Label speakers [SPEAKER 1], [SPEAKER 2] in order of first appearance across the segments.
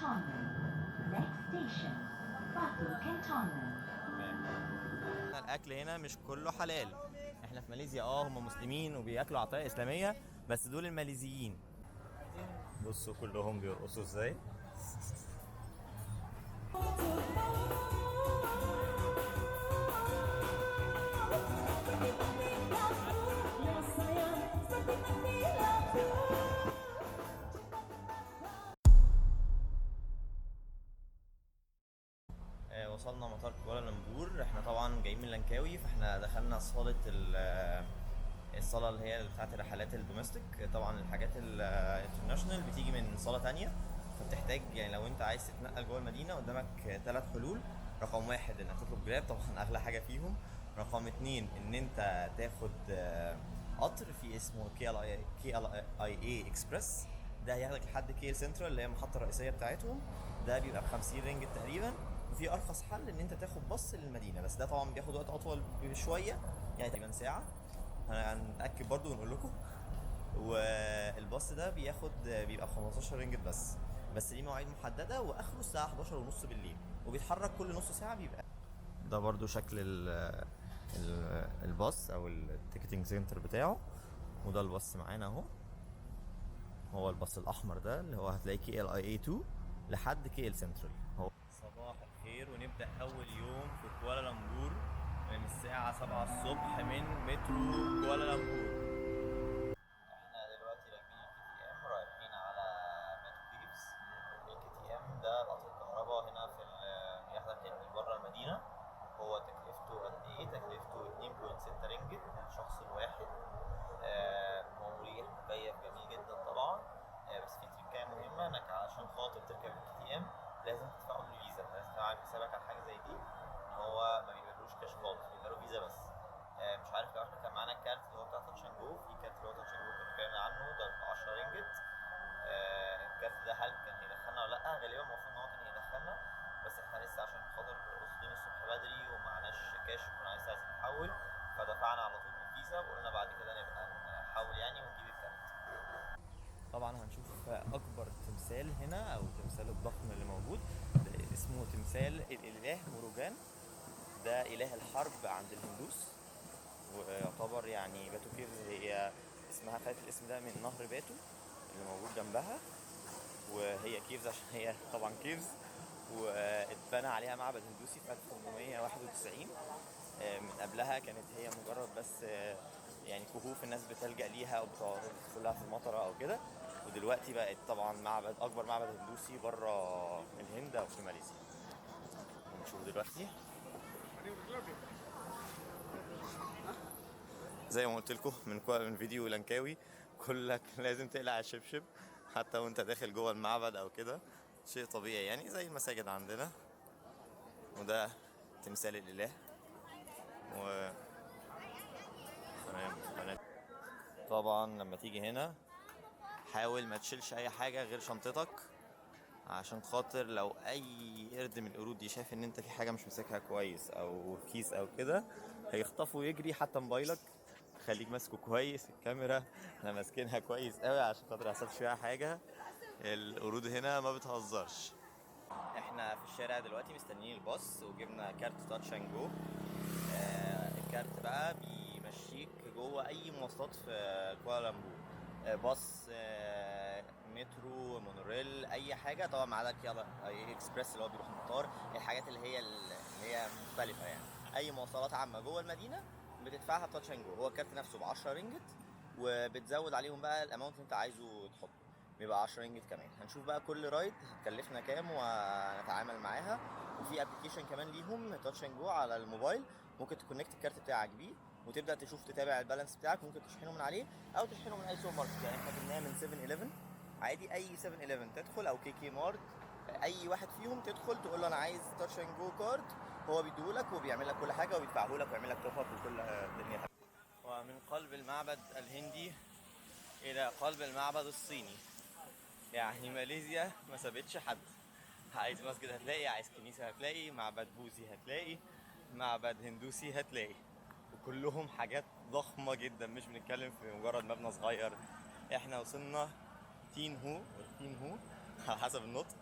[SPEAKER 1] Next station, Batu Kentongan.
[SPEAKER 2] الاكل هنا مش كله حلال. احنا في ماليزيا هم مسلمين وبياكلوا عطايا اسلاميه، بس دول الماليزيين. بصوا كلهم بيرقصوا ازاي. وصلنا مطار كوالالمبور. احنا طبعا جايين من لانكاوي، فاحنا دخلنا صالة الصالة اللي هي بتاعت الرحلات الدوميستيك. طبعا الحاجات الانترناشونال بتيجي من صالة تانية، فبتحتاج يعني لو انت عايز تتنقل جوه المدينة قدامك 3 حلول. رقم 1 انك تطلب جراب، طبعا اغلى حاجة فيهم. رقم 2 ان انت تاخد قطر في اسمه كي ال اي اي اكسبرس. ده هياخدك لحد كي سنترال اللي هي المحطة الرئيسية بتاعتهم. ده بيبقى ب50 رينجت تقريبا. وفي ارخص حل ان انت تاخد باص للمدينه، بس ده طبعا بياخد وقت اطول بشويه، يعني تقريبا ساعه. هنأكد برضو ونقول لكم. والباص ده بيبقى 15 رينجت بس ليه مواعيد محدده، واخره الساعه 11 ونص بالليل، وبيتحرك كل نص ساعه. بيبقى ده برضو شكل الباص او التيكتنج سنتر بتاعه. وده الباص معانا اهو، هو الباص الاحمر ده اللي هو هتلاقي كي ال اي اي 2 لحد كي ال سنترال. هو صباح الخير، ونبدا اول يوم في كوالالمبور من الساعه 7 الصبح من مترو كوالالمبور. احنا دلوقتي راكبين الكي تي ام رايحين على مترو كيفز. الكي تي ام ده قطر الكهرباء هنا بياخدك من بره المدينه. هو تكلفته قد ايه؟ تكلفته 2.6 رينجت للشخص الواحد. هو مريح مكيف جميل جدا طبعا. بس في تريكايه مهمه، انك علشان خاطر تركب الكي تي ام لازم تدفعوا الفيزا، لازم تعمل حسابك على حاجه زي دي. ان هو ما بيقبلوش كاش خالص، بيقبلوا فيزا بس. مش عارف لو احنا كان معانا الكارت اللي هو بتاع تاتش اند جو، في كارت اللي هو تاتش اند جو كنا اتكلمنا عنه ده ب 10 رينجت. الكارت ده هل كان هيدخلنا ولا لا؟ غالبا المفروض ان هو كان هيدخلنا، بس احنا لسه عشان خاطر واصلين الصبح بدري ومعناش كاش وكنا لسه عايزين نحول، فدفعنا على طول بالفيزا وقلنا بعد كده نبقى نحول يعني ونجيب الكارت. طبعا هنشوف اكبر تمثال هنا، او التمثال الضخم اللي موجود ده اسمه تمثال الاله موروجان. ده اله الحرب عند الهندوس، ويعتبر يعني باتو كيفز هي اسمها خدت الاسم ده من نهر باتو اللي موجود جنبها. وهي كيفز عشان هي طبعا كيفز، واتبنى عليها معبد هندوسي في 1891. من قبلها كانت هي مجرد بس يعني كهوف الناس بتلجأ ليها او بتدخل لها في المطره او كده. ودلوقتي بقت طبعا اكبر معبد هندوسي بره الهند او في ماليزيا. هنشوف دلوقتي. زي ما قلت لكم من فيديو لانكاوي، كلك لازم تقلع الشبشب حتى وانت داخل جوه المعبد او كده. شيء طبيعي يعني زي المساجد عندنا. وده تمثال الاله. و تمام. طبعا لما تيجي هنا حاول ما تشيلش اي حاجه غير شنطتك، عشان خاطر لو اي قرد من القرود دي شايف ان انت في حاجه مش ماسكها كويس او كيس او كده هيخطفه ويجري. حتى موبايلك خليك ماسكه كويس، الكاميرا احنا ماسكينها كويس قوي عشان خاطر ما يحصلش فيها حاجه. القرود هنا ما بتهزرش. احنا في الشارع دلوقتي مستنيين الباص، وجبنا كارت تاتش اند جو. الكارت بقى بيمشيك جوه اي مواصلات في كوالالمبور. باص، مترو، مونوريل، اي حاجه طبعا ما عدا يلا اي اكسبريس اللي هو بيروح المطار. الحاجات اللي هي مختلفه يعني. اي مواصلات عامه جوه المدينه بتدفعها تاتش اند جو. هو الكارت نفسه ب 10 رينجت، وبتزود عليهم بقى الاماونت اللي انت عايزه تحطه، بيبقى 10 رينجت كمان. هنشوف بقى كل رايد هتكلفنا كام ونتعامل معاها. وفي ابلكيشن كمان ليهم تاتش اند جو على الموبايل، ممكن تكونكت الكارت بتاعك بيه وتبدا تتابع البالانس بتاعك. ممكن تشحنه من عليه او تشحنه من اي سوبر ماركت. يعني احنا جبناه من 7 11 عادي. اي 7 11 تدخل او كي مارت، اي واحد فيهم تدخل تقول له انا عايز تاتش اند جو كارد، هو بيديهولك وبيعمل لك كل حاجه وبيدفعهولك ويعمل لك توب اب وكل الدنيا. ومن قلب المعبد الهندي الى قلب المعبد الصيني، يعني ماليزيا ما سابتش حد. عايز مسجد هتلاقي، عايز كنيسة هتلاقي، معبد بوذي هتلاقي، معبد هندوسي هتلاقي، وكلهم حاجات ضخمة جدا. مش بنتكلم في مجرد مبنى صغير. احنا وصلنا تين هو على حسب النطق.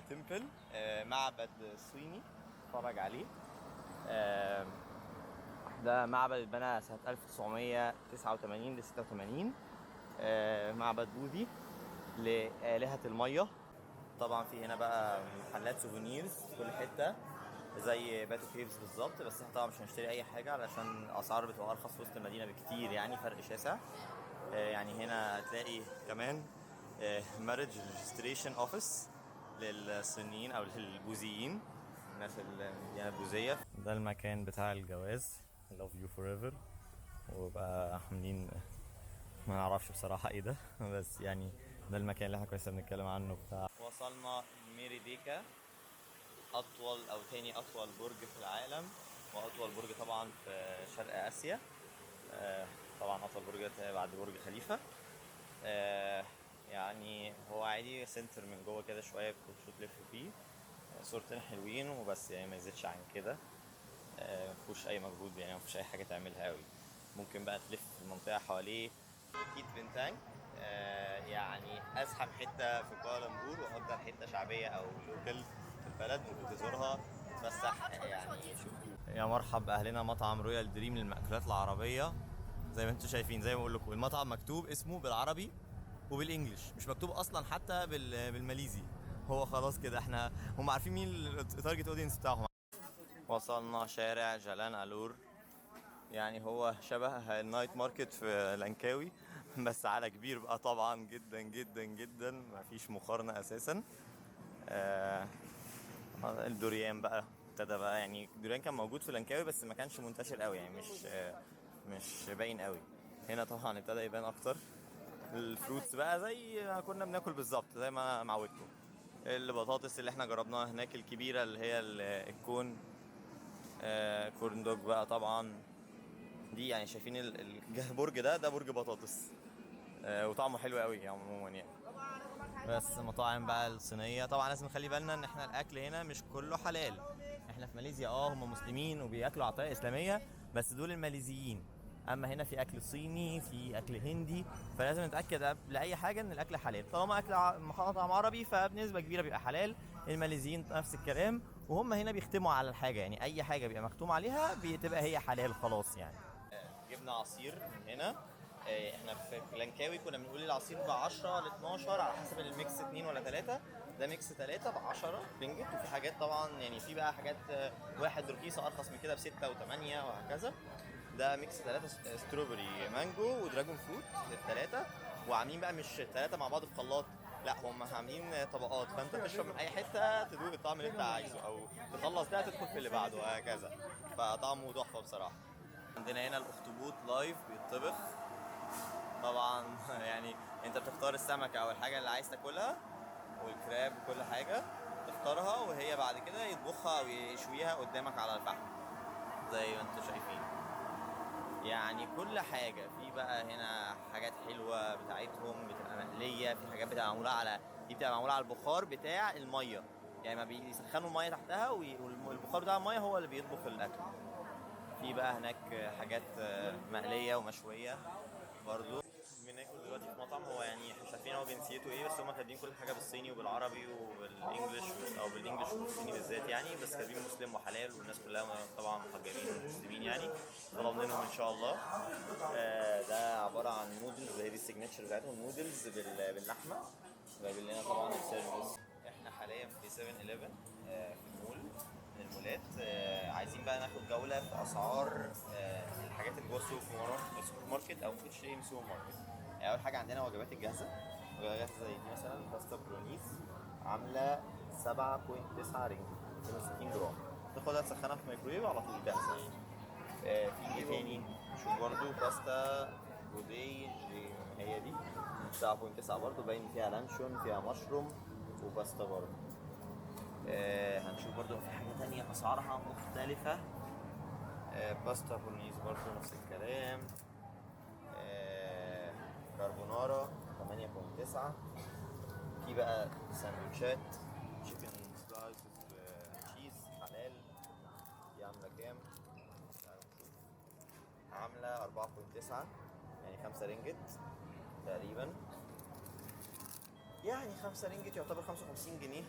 [SPEAKER 2] تمبل، معبد صيني اتفرج عليه. آه ده معبد اتبنى سنة 1989 ل 86. معبد بوذي لآلهة المية. طبعا في هنا بقى محلات سوفونيرز في كل حتة زي باتو كيفز بالظبط، بس احنا طبعا مش هنشتري اي حاجة علشان الاسعار بتبقى ارخص في وسط المدينة بكتير، يعني فرق شاسع. يعني هنا هتلاقي كمان مارج ريجستريشن اوفيس للصينيين او للبوذيين، الناس الديانة البوذية. ده المكان بتاع الجواز love you forever، وبقى عاملين ما نعرفش بصراحة ايه ده بس يعني ده المكان اللي احنا كنا بنتكلم عنه بتاع. وصلنا ميريديكا، اطول او تاني اطول برج في العالم، واطول برج طبعا في شرق اسيا. طبعا اطول برج بعد برج خليفة. يعني هو عادي سنتر من جوه كده شوية بتخشوا تلفوا فيه، صورتين حلوين وبس، يعني ما يزيدش عن كده. مفيهوش اي مجهود، يعني مفيش اي حاجة تعملها قوي. ممكن بقى تلف المنطقة حواليه. كيت بنتانج يعني ازحم حته في كوالالمبور واكتر حته شعبيه او لوكال في البلد، ممكن تزورها تتفسح يعني. شوف يا مرحب باهلنا مطعم رويال دريم للمأكولات العربيه. زي ما انتم شايفين، زي ما بقول لكم المطعم مكتوب اسمه بالعربي وبالانجلش، مش مكتوب اصلا حتى بالماليزي. هو خلاص كده احنا هم عارفين مين التارجت اودينس بتاعهم. وصلنا شارع جلان الور، يعني هو شبه النايت ماركت في لانكاوي بس على كبير بقى طبعا جدا جدا جدا، مفيش مقارنة اساسا. الدوريان بقى ابتدى بقى، يعني الدوريان كان موجود في لانكاوي بس ما كانش منتشر قوي، يعني مش باين قوي. هنا طبعا ابتدى يبان اكتر. الفروتس بقى زي ما كنا بناكل بالظبط، زي ما انا معودكم. البطاطس اللي احنا جربناها هناك الكبيرة اللي هي الكون، كورن دوج بقى طبعا. دي يعني شايفين البرج ده برج بطاطس، وطعمه حلو قوي يعني عموما يعني. بس مطاعم بقى الصينيه طبعا لازم نخلي بالنا ان احنا الاكل هنا مش كله حلال. احنا في ماليزيا هم مسلمين وبياكلوا عطايا اسلاميه، بس دول الماليزيين. اما هنا في اكل صيني، في اكل هندي، فلازم نتاكد قبل اي حاجه ان الاكل حلال. طالما اكل مطعم عربي فبنسبه كبيره بيبقى حلال. الماليزيين نفس الكلام، وهم هنا بيختموا على الحاجه، يعني اي حاجه بيبقى مختوم عليها بتبقى هي حلال خلاص يعني. جبنا عصير من هنا. احنا في لانكاوي كنا بنقول العصير ب 10 ل 12 على حسب الميكس 2 ولا 3. ده ميكس 3 ب 10 رينجت، وفي حاجات طبعا يعني في بقى حاجات واحد رخيصه ارخص من كده ب 6 و8 وهكذا. ده ميكس 3 ستروبري مانجو ودراجون فروت الثلاثه، وعاملين بقى مش الثلاثه مع بعض في خلاط، لا هم عاملين طبقات، فانت تشرب من اي حته تدوق الطعم اللي انت عايزه، او تخلص ده تدخل في اللي بعده وهكذا. فطعمه تحفه بصراحه. عندنا هنا الاخطبوط لايف بيتطبخ طبعا يعني انت بتختار السمكة او الحاجة اللي عايز تاكلها والكراب وكل حاجة تختارها، وهي بعد كده يطبخها او يشويها قدامك على الفحم زي ما انتوا شايفين. يعني كل حاجة في بقى هنا حاجات حلوة بتاعتهم بتبقى مقلية، في حاجات بتبقى معمولة على دي بتبقى معمولة على البخار بتاع المية، يعني ما بيسخنوا المية تحتها والبخار بتاع المية هو اللي بيطبخ الأكل. في بقى هناك حاجات مقلية ومشوية برضو. بناكل دلوقتي في مطعم، هو يعني احنا مش عارفين هو جنسيته ايه، بس هم كاتبين كل حاجه بالصيني وبالعربي وبالانجلش، او بالانجلش والصيني بالذات يعني، بس كاتبين مسلم وحلال، والناس كلها طبعا محجبين مسلمين يعني. طلبنا لهم ان شاء الله. ده عباره عن نودلز، هي دي السيجنتشر بتاعتهم، نودلز باللحمه. جايبين لنا طبعا السيرفيس. احنا حاليا في 7 11 في المول من المولات. عايزين بقى ناخد جوله في اسعار الحاجات اللي جوه السوبر ماركت او ممكن تشتري من السوبر ماركت. يعني اول حاجه عندنا وجبات الجاهزه. وجبات جاهزه زي دي مثلا باستا برونيز عامله 7.9 رينج 260 جرام، تاخدها تسخنها في الميكرويف على طول جاهزه يعني. في ايه تاني؟ شوف برضو باستا بودي، هي دي 7.9 برضو، باين فيها لانشون فيها مشروم وباستا برضو. هنشوف برضو في حاجة تانية أسعارها مختلفة. باستا بولنيز برضو نفس الكلام. كاربونارا 8.9. في بقى ساندوتشات تشيكن سلايسز تشيز حلال، دي عاملة كام؟ تعالوا نشوف. عاملة 4.9 يعني 5 رينجت تقريبا. يعني 5 رينجت يعتبر 55 جنيه،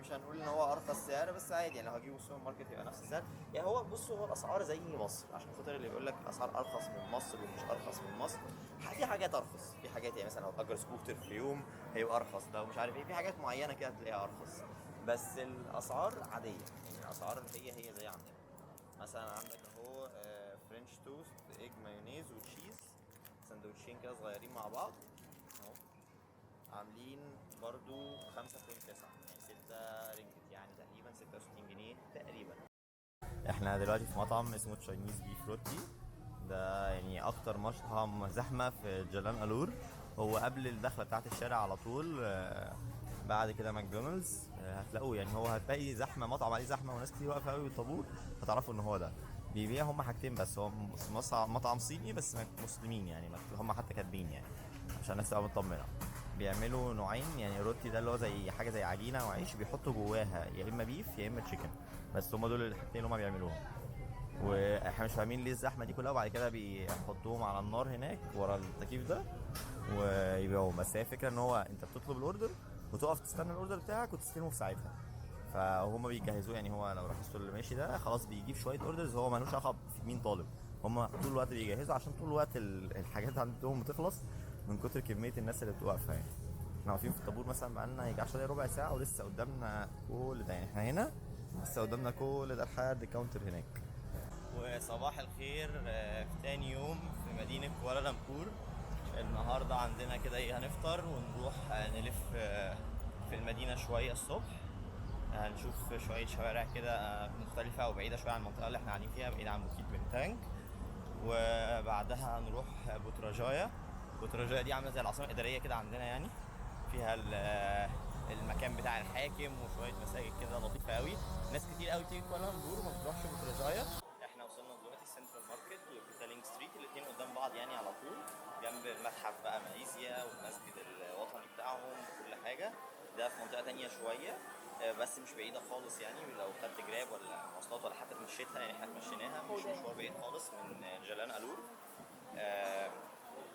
[SPEAKER 2] مش هنقول ان هو ارخص سعر، بس عادي يعني لو هجيبه في السوبر ماركت يبقى نفس السعر. يعني هو بص، هو الاسعار زي مصر، عشان خاطر اللي بيقول لك الاسعار ارخص من مصر ومش ارخص من مصر، في حاجات ارخص، في حاجات يعني مثلا لو تأجر سكوتر في يوم هيبقى ارخص، لو مش عارف ايه في حاجات معينه كده هتلاقيها ارخص، بس الاسعار عاديه يعني، الاسعار هي زي عندنا. مثلا عندك اهو فرنش توست ايج مايونيز وتشيز، سندوتشين كده صغيرين مع بعض اهو، عاملين برضو 5.9 يعني 6 رينجت، يعني تقريبا 66 جنيه تقريبا. احنا دلوقتي في مطعم اسمه تشاينيز بيف روتي، ده يعني اكتر مطعم زحمه في جلان الور، هو قبل الدخله بتاعت الشارع على طول، بعد كده ماكدونالدز، هتلاقوه يعني، هو هتلاقي زحمه، مطعم عليه زحمه وناس كتير واقفه قوي بالطابور، هتعرفوا ان هو ده بيبيع. هما حاجتين بس، هو مطعم صيني بس مسلمين يعني، هما حتى كاتبين يعني عشان الناس تبقى مطمنه. بيعملوا نوعين يعني، الروتي ده اللي هو زي حاجه زي عجينه وعيش، بيحطوا جواها يا اما بيف يا اما تشيكن، بس هما دول الحاجتين اللي هما بيعملوهم. واحنا مش فاهمين ليه الزحمه دي كلها، وبعد كده بيحطوهم على النار هناك ورا التكييف ده ويبيعوهم. بس هي الفكره ان هو انت بتطلب الاوردر وتقف تستنى الاوردر بتاعك وتستلمه في ساعتها، فهم بيجهزوه يعني. هو لو راح الستور اللي ماشي ده خلاص بيجيب شويه اوردرز، هو ملوش علاقه في مين طالب، هم طول الوقت بيجهزوا عشان طول الوقت الحاجات عندهم بتخلص من كتر كميه الناس اللي بتبقى واقفه يعني. احنا واقفين في الطابور مثلا بقالنا يجي 10 دقايق ربع ساعه ولسه قدامنا كل ده، يعني احنا هنا لسه قدامنا كل ده لحد الكاونتر هناك. وصباح الخير، في تاني يوم في مدينة كوالالمبور. النهاردة عندنا كده ايه، هنفطر ونروح نلف في المدينة شوية الصبح، هنشوف شوية شوارع كده مختلفة أو بعيدة شوية عن المنطقة اللي احنا قاعدين فيها، بعيدة عن بوكيت بنتانج. وبعدها هنروح بوتراجايا. بوتراجايا دي عاملة زي العاصمة الإدارية كده عندنا يعني، فيها المكان بتاع الحاكم وشوية مساجد كده لطيفة قوي. ناس كتير قوي بتيجي كوالالمبور وما بتروحش بوتراجايا. احنا وصلنا دلوقتي سنترال ماركت وبيتالينج ستريت، الاتنين قدام بعض يعني على طول، جنب المتحف بقى ماليزيا والمسجد الوطني بتاعهم وكل حاجة. ده في منطقة تانية شوية، بس مش بعيدة خالص يعني، لو خدت جراب ولا مواصلات ولا حتى تمشيتها يعني، احنا اتمشيناها مش مشوار بعيد خالص من جلان الور. آه،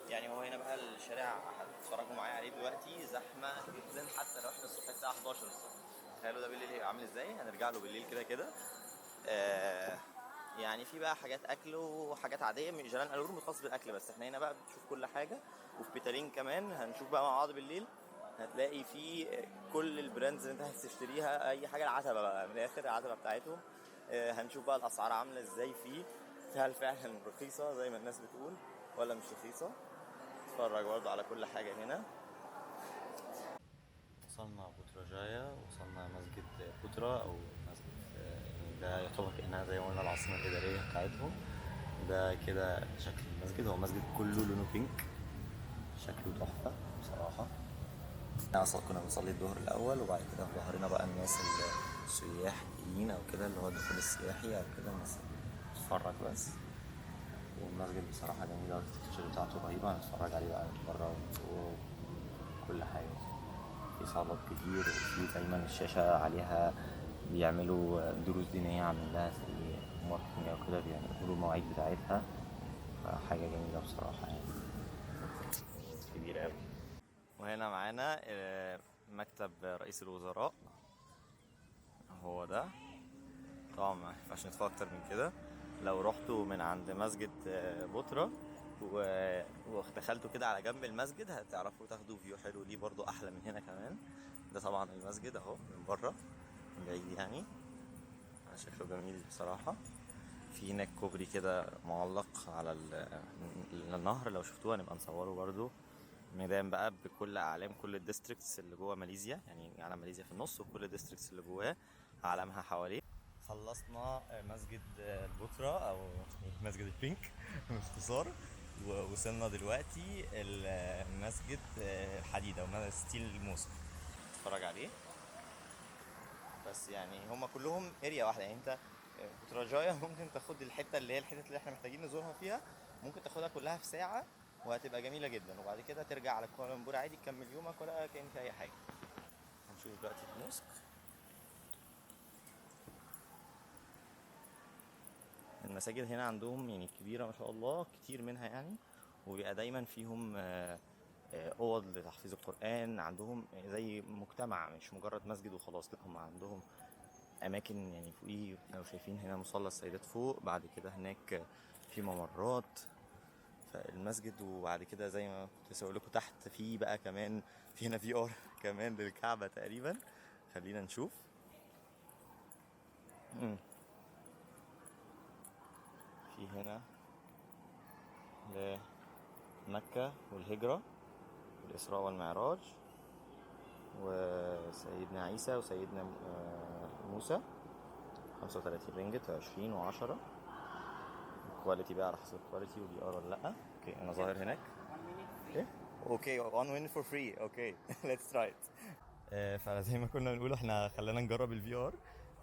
[SPEAKER 2] يعني هو هنا بقى الشارع هتتفرجوا معايا عليه دلوقتي زحمة جدا، حتى لو احنا الصبح الساعة 11 الصبح، تخيلوا ده بالليل هيبقى عامل ازاي. هنرجع له بالليل كده كده. آه، يعني في بقى حاجات اكل وحاجات عاديه، من جلان الور متخصص بالاكل، بس احنا هنا بقى بنشوف كل حاجه. وفي بيتالين كمان هنشوف بقى مع بعض بالليل، هتلاقي في كل البراندز اللي انت عايز تشتريها، اي حاجه العتبه بقى من الاخر، العتبه بتاعتهم. هنشوف بقى الاسعار عامله ازاي فيه، هل فعلا رخيصه زي ما الناس بتقول ولا مش رخيصه. اتفرج برضه على كل حاجه هنا. وصلنا بوتراجايا، وصلنا مسجد بودرا او مسجد، يعني ده يعتبر كأنها زي ما قلنا العاصمة الإدارية بتاعتهم. ده كده شكل المسجد، هو مسجد كله لونه بينك، شكله تحفة بصراحة. احنا اصلا كنا بنصلي الظهر الأول، وبعد كده في ظهرنا بقى الناس السياح جايين أو كده، اللي هو الدخول السياحي أو كده، الناس بتتفرج بس. والمسجد بصراحة جميل، الاركتكتشر بتاعته رهيبة، هنتفرج عليه بقى من بره ومن فوق كل حاجة. في صالات كتير، وفي دايما الشاشة عليها بيعملوا دروس دينية، عاملين لها زي ماركتنج أو كده، بيعملوا المواعيد بتاعتها، حاجة جميلة بصراحة يعني، كبيرة أوي. وهنا معانا مكتب رئيس الوزراء، هو ده. طبعا ما ينفعش ندفع أكتر من كده. لو رحتوا من عند مسجد بوترا ودخلتوا كده على جنب المسجد، هتعرفوا تاخدوا فيو حلو ليه برضو أحلى من هنا كمان. ده طبعا المسجد اهو من بره من بعيد يعني، شكله جميل بصراحة. في هناك كوبري كده معلق على النهر، لو شفتوه هنبقى نصوره برضو. ميدان بقى بكل اعلام كل الديستريكتس اللي جوه ماليزيا، يعني علم ماليزيا في النص وكل الديستريكتس اللي جواه علمها حواليه. خلصنا مسجد البوترا او مسجد البينك باختصار، ووصلنا دلوقتي المسجد الحديد او ستيل موسك، اتفرج عليه. بس يعني هما كلهم اريا واحده يعني، انت بتراجايا ممكن تاخد الحته اللي هي الحتت اللي احنا محتاجين نزورها فيها، ممكن تاخدها كلها في ساعه وهتبقى جميله جدا، وبعد كده ترجع على كوالالمبور عادي تكمل يومك ولا كأن في اي حاجه. هنشوف دلوقتي الموسك. المساجد هنا عندهم يعني كبيره ما شاء الله، كتير منها يعني، وبيبقى دايما فيهم اوض لتحفيظ القرآن، عندهم زي مجتمع مش مجرد مسجد وخلاص، لا هم عندهم اماكن يعني فوقيه. لو شايفين هنا مصلى السيدات فوق، بعد كده هناك في ممرات فالمسجد، وبعد كده زي ما كنت لسه بقول لكم تحت في بقى كمان في هنا في ار كمان للكعبة تقريبا. خلينا نشوف. مم. في هنا لمكة والهجرة والإسراء والمعراج وسيدنا عيسى وسيدنا موسى. 35 رينجت، 20 و10. الكواليتي بقى على حسب الكواليتي ودي ار ولا لأ. اوكي أنا ظاهر هناك. ايه؟ اوكي 1 win for free. اوكي let's try it. فزي ما كنا بنقول احنا خلينا نجرب الفي ار.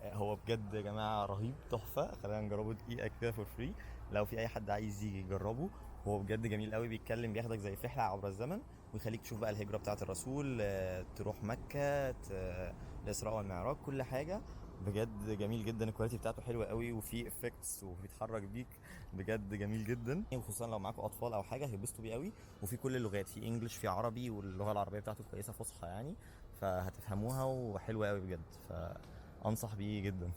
[SPEAKER 2] هو بجد يا جماعه رهيب تحفه، خلينا نجربه دقيقه كده فور فري لو في اي حد عايز يجي يجربه. هو بجد جميل قوي، بيتكلم بياخدك زي في رحله عبر الزمن ويخليك تشوف بقى الهجره بتاعه الرسول، تروح مكه، الاسراء والمعراج، كل حاجه. بجد جميل جدا، الكواليتي بتاعته حلوه قوي وفي افكتس وبيتحرك بيك، بجد جميل جدا. وخصوصا لو معاكم اطفال او حاجه هيبسطوا بيه قوي. وفي كل اللغات، في انجلش في عربي، واللغه العربيه بتاعته كويسه فصحى يعني، فهتفهموها وحلوه قوي بجد، فانصح بيه جدا.